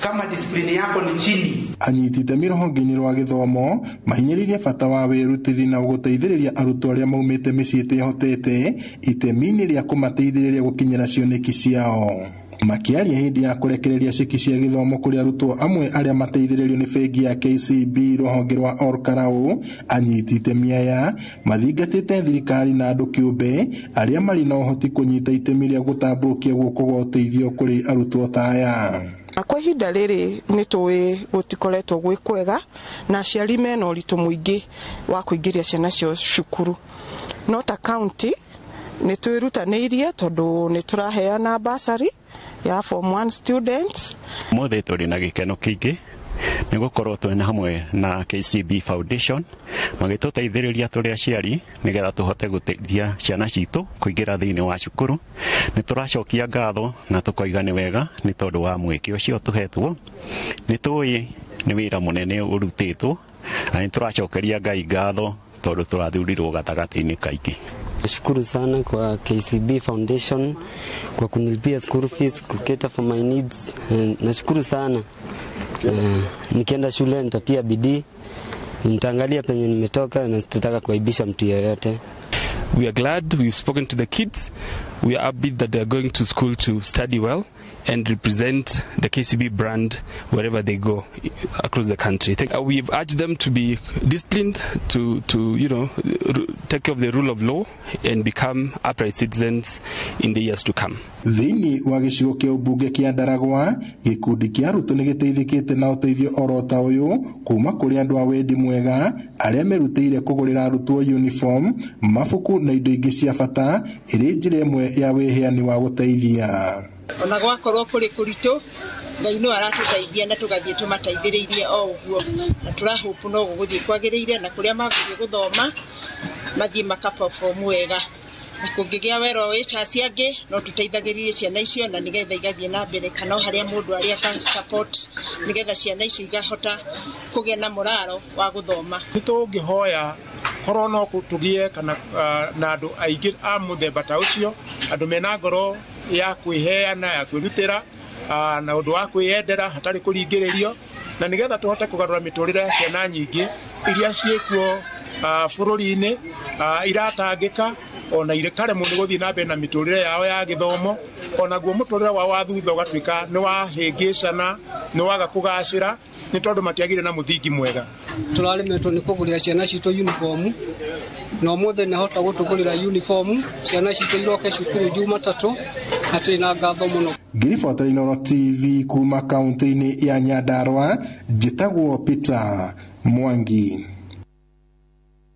kama discipline yako ni chini. Anyiti itemi rũhonge-inĩ rwa gĩthomo mahinyĩrĩirie bata wa wĩrutĩri na gũteithĩrĩria arutwo arĩa maumĩte mĩciĩ ĩtehotete itemi-inĩ rĩa kũmateithĩrĩria gũkinyĩra cioneki ciao. Makiaria hindi ya kurekereria ciki cia githomo kuri arutwo amwe aria mateithĩrĩrio ni bengi ya KCB rũhonge rwa Ol-Kalou, anyiti itemi aya mathingatĩte thirikari na andũ kĩũmbe aria marĩ na ũhoti kũnyita itemi rĩa gũtambũrũkia guoko gwa ũteithio kuri arutwo ta aya. Kwa ihinda rĩrĩ nĩtũĩ gũtikoretwo gwĩ kwega na aciari mena ũritũ mũingĩ wa kũingĩria ciana cio cukuru. No ta county nĩtwĩrutanĩirie tondũ nĩtũraheana bursary ya form 1 students. Mothe tũrĩ na gĩkeno kĩingĩ nĩgũkorwo twĩna hamwe na KCB Foundation magĩtũteithĩrĩria tũrĩ aciari nĩgetha tũhote gũteithia ciana citũ kũingĩra thĩinĩ wa cukuru. Nĩtũracokia ngatho na tũkoiga nĩ wega nĩ tondũ wa mweke ũcio tũhetwo. Nĩtũĩ nĩ wĩra mũnene ũrutĩtwo na nĩtũracokeria Ngai ngatho tondũ tũrathurirwo gatagatĩ-inĩ kaingĩ. Nashukuru sana kwa KCB Foundation kwa kunilipia school fees, cater for my needs. Nashukuru sana. Nikienda shule nitatia bidii, nitaangalia penye nimetoka na sitataka kuaibisha mtu yeyote. We are glad we've spoken to the kids. We are upbeat that they are going to school to study well and represent the KCB brand wherever they go across the country. We've urged them to be disciplined, to take care of the rule of law and become upright citizens in the years to come. Thĩinĩ wa gĩcigo kĩa ũmbunge kĩa Ndaragwa, gĩkundi kĩa arutwo nĩgĩteithĩkĩte na ũteithio oro ta ũyũ kuma kũrĩ andũ a wendi mwega arĩa merutĩire kũgũrĩra arutwo uniform, mabuku na indo ingĩ cia bata ĩrĩ njĩra ĩmwe ya wĩheani wa gũteithia. Ona gwakorwo kũrĩ kũritũ, Ngai no aratũteithia na tũgathiĩ tũmateithĩrĩirie o ũguo, na tũrahope no gũgũthiĩ kwagĩrĩire na kũrĩa magũthiĩ gũthoma mathiĩ makaperform wega. Na kũngĩgĩa wero wĩcaci angĩ no tũteithagĩrĩrie ciana icio na nĩgetha igathiĩ na mbere kana harĩa mũndũ arĩa ka support nĩgetha ciana icio igahota kũgĩa na moraro wa gũthoma. Nĩtũngĩhoya korwo no tũgĩe kana na andũ aingĩ a mũthemba ta ũcio, andũ mena ngoro ya kwĩheana, ya kwĩrutĩra na ũndũ wa kwĩyendera hatarĩ kũringĩrĩrio, na nĩgetha tũhote kũgarũra mĩtũrĩre ya ciana nyingĩ iria ciĩkuo bũrũri-inĩ iratangĩka ona irĩ karemwo nĩ gũthiĩ na mbere na mĩtũrĩre yao ya gĩthomo, onaguo mũtũrĩre wao wa thutha ũgatuĩka nĩ wahĩngĩcana, nĩ waga kũgacĩra nĩ tondũ matiagire na mũthingi mwega. Tũraremetwo nĩ kũgũrĩra ciana citũ uniform, na ũmũthĩ nĩhota gũtũgũrĩra uniform, ciana citũ iroke cukuru Jumatatũ na twĩ na ngatho mũno. Ngiribota Inooro TV kuma kaunti-inĩ ya Nyandarua, njĩtagwo Peter Mwangi.